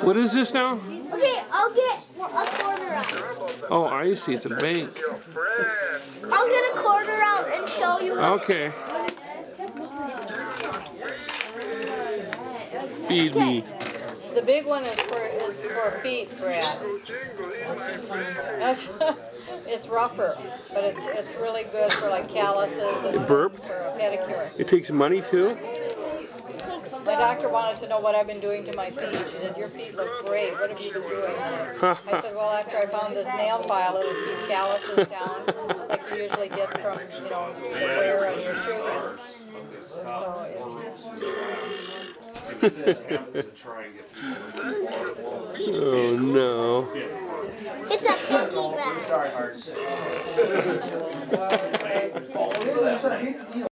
What is this now? Okay, I'll get a quarter out. Oh, I see. It's a bank. I'll get a quarter out and show you. Okay. Feed me. The big one is for feet, Brad. It's rougher, but it's really good for like calluses and Burp? for a pedicure. It takes money too? My doctor wanted to know what I've been doing to my feet. She said, your feet look great. What have you been doing? I said, well, after I found this nail file, it'll keep calluses down, like you usually get from, the wear on your shoes. So Oh no. It's a piggy bank.